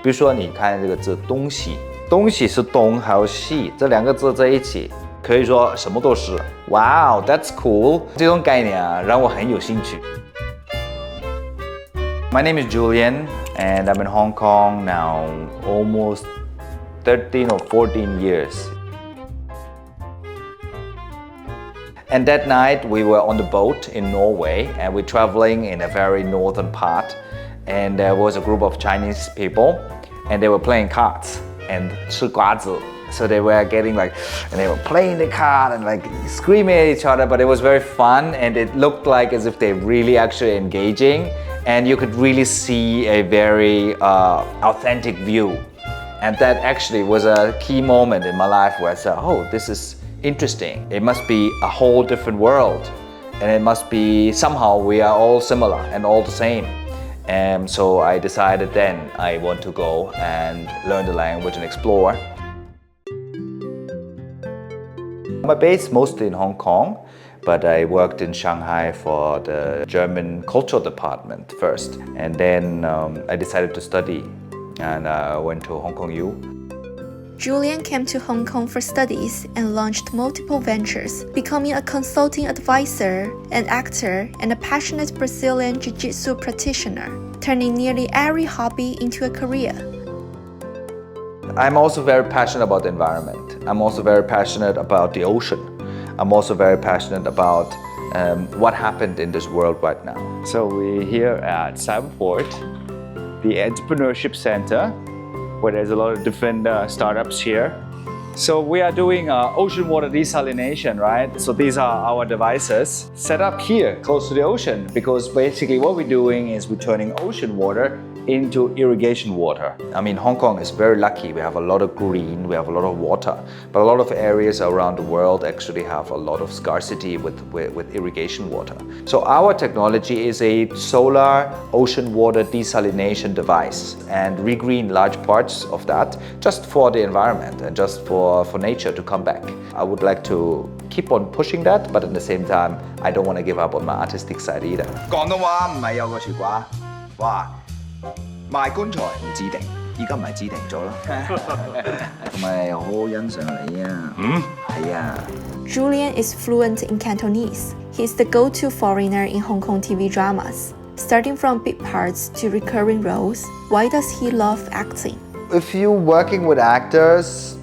比如说你看这个字东西，东西是东还有西，这两个字在一起可以说什么都是。Wow, that's cool！ 这种概念啊，让我很有兴趣。My name is Julian, and I'm in Hong Kong now almost 13 or 14 years. And that night we were on the boat in Norway, and we're traveling in a very northern part. And there was a group of Chinese people, and they were playing cards and 吃瓜子. So they were getting like, and they were playing the card and like screaming at each other, but it was very fun, and it looked like as if they're really actually engaging, and you could really see a very authentic view. And that actually was a key moment in my life where I said, oh, this is interesting. It must be a whole different world, and it must be somehow we are all similar and all the same. And so I decided then I want to go and learn the language and explore. My base mostly in Hong Kong, but I worked in Shanghai for the German cultural department first. And then I decided to study, and I went to Hong Kong U. Julian came to Hong Kong for studies and launched multiple ventures, becoming a consulting advisor, an actor, and a passionate Brazilian Jiu-Jitsu practitioner, turning nearly every hobby into a career. I'm also very passionate about the environment. I'm also very passionate about the ocean. I'm also very passionate about what happened in this world right now. So we're here at Cyberport, the entrepreneurship center, where there's a lot of different startups here. So we are doing ocean water desalination, right? So these are our devices set up here close to the ocean, because basically what we're doing is we're turning ocean water into irrigation water. I mean, Hong Kong is very lucky. We have a lot of green, we have a lot of water, but a lot of areas around the world actually have a lot of scarcity with irrigation water. So our technology is a solar ocean water desalination device, and we green large parts of that just for the environment and just for nature to come back. I would like to keep on pushing that, but at the same time, I don't want to give up on my artistic side either. 廣東話唔係有個説話，話賣棺材唔指定，而家唔係指定咗咯。同埋好欣賞你啊。係啊。Julian is fluent in Cantonese. He is the go-to foreigner in Hong Kong TV dramas. Starting from bit parts to recurring roles, why does he love acting? If you're working with actors,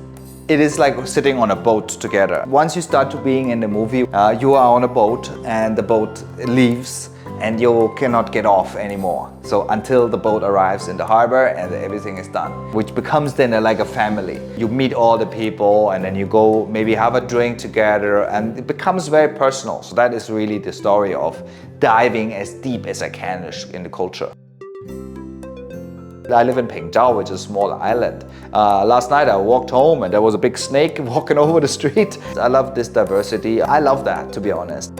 it is like sitting on a boat together. Once you start to being in the movie, you are on a boat and the boat leaves and you cannot get off anymore. So until the boat arrives in the harbor and everything is done, which becomes then like a family. You meet all the people and then you go maybe have a drink together, and it becomes very personal. So that is really the story of diving as deep as I can in the culture. I live in Pengzhao, which is a small island. Last night I walked home and there was a big snake walking over the street. I love this diversity. I love that, to be honest.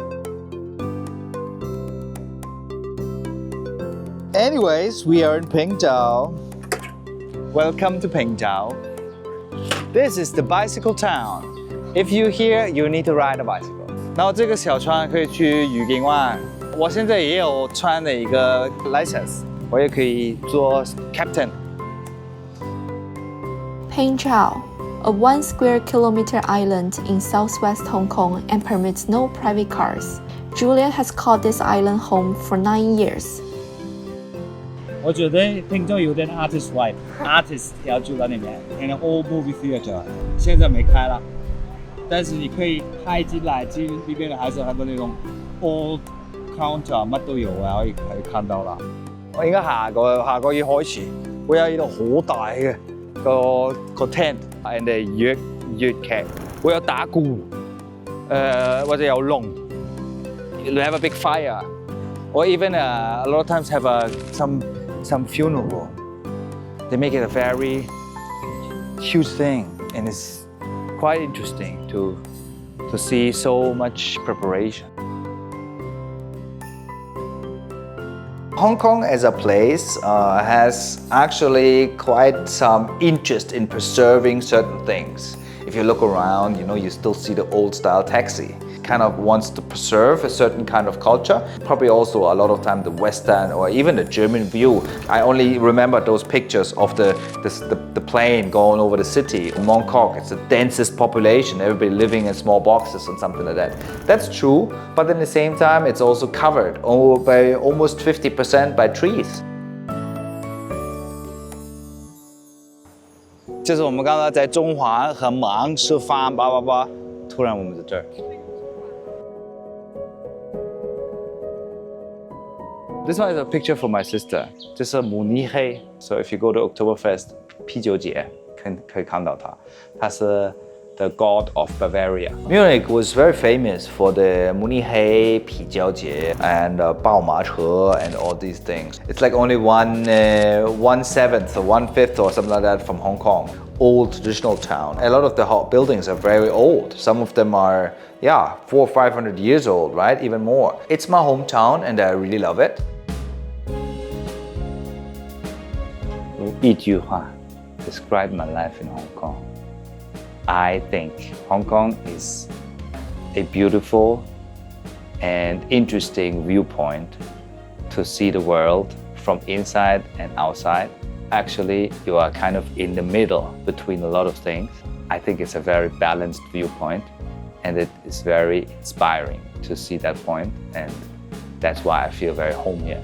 Anyways, we are in Pengzhao. Welcome to Pengzhao. This is the bicycle town. If you're here, you need to ride a bicycle. 然后这个小船可以去愉景湾。我现在也有船的一个 license， 我也可以做 captain。Pengzhao, a 1 square kilometer island in southwest Hong Kong and permits no private cars. Julian has called this island home for 9 years. 我觉得Pengzhao有点 artist vibe， artist 要住在里面 ，and all movie theater 现在没开了，但是你可以拍进来，里面还是很多那种 old counter 乜都有啊，可以看到啦。我應該下個月開始會有呢度好大嘅個 tent and 粵劇，會有打鼓，或者有龍。You have a big fire, or even a lot of times have some funeral. They make it a very huge thing, and it's quite interesting to see so much preparation. Hong Kong as a place has actually quite some interest in preserving certain things. If you look around, you still see the old style taxi. Kind of wants to preserve a certain kind of culture. Probably also a lot of time the Western or even the German view. I only remember those pictures of the plane going over the city. In Mongkok, it's the densest population, everybody living in small boxes and something like that. That's true, but at the same time, it's also covered by almost 50% by trees. 就是我们刚刚在中环很忙吃饭叭叭叭，突然我们在这儿。This one is a picture for my sister. 这是慕尼黑 ，So if you go to Oktoberfest 啤酒节，可以看到它，它是 the god of Bavaria. Munich was very famous for the 慕尼黑啤酒节 and 爆马车 and all these things. It's like only 1/7 or 1/5 or something like that from Hong Kong. Old traditional town. A lot of the buildings are very old. Some of them are, 400 or 500 years old, right? Even more. It's my hometown and I really love it. 一句话 describe my life in Hong Kong. I think Hong Kong is a beautiful and interesting viewpoint to see the world from inside and outside. Actually, you are kind of in the middle between a lot of things. I think it's a very balanced viewpoint and it is very inspiring to see that point, and that's why I feel very home here.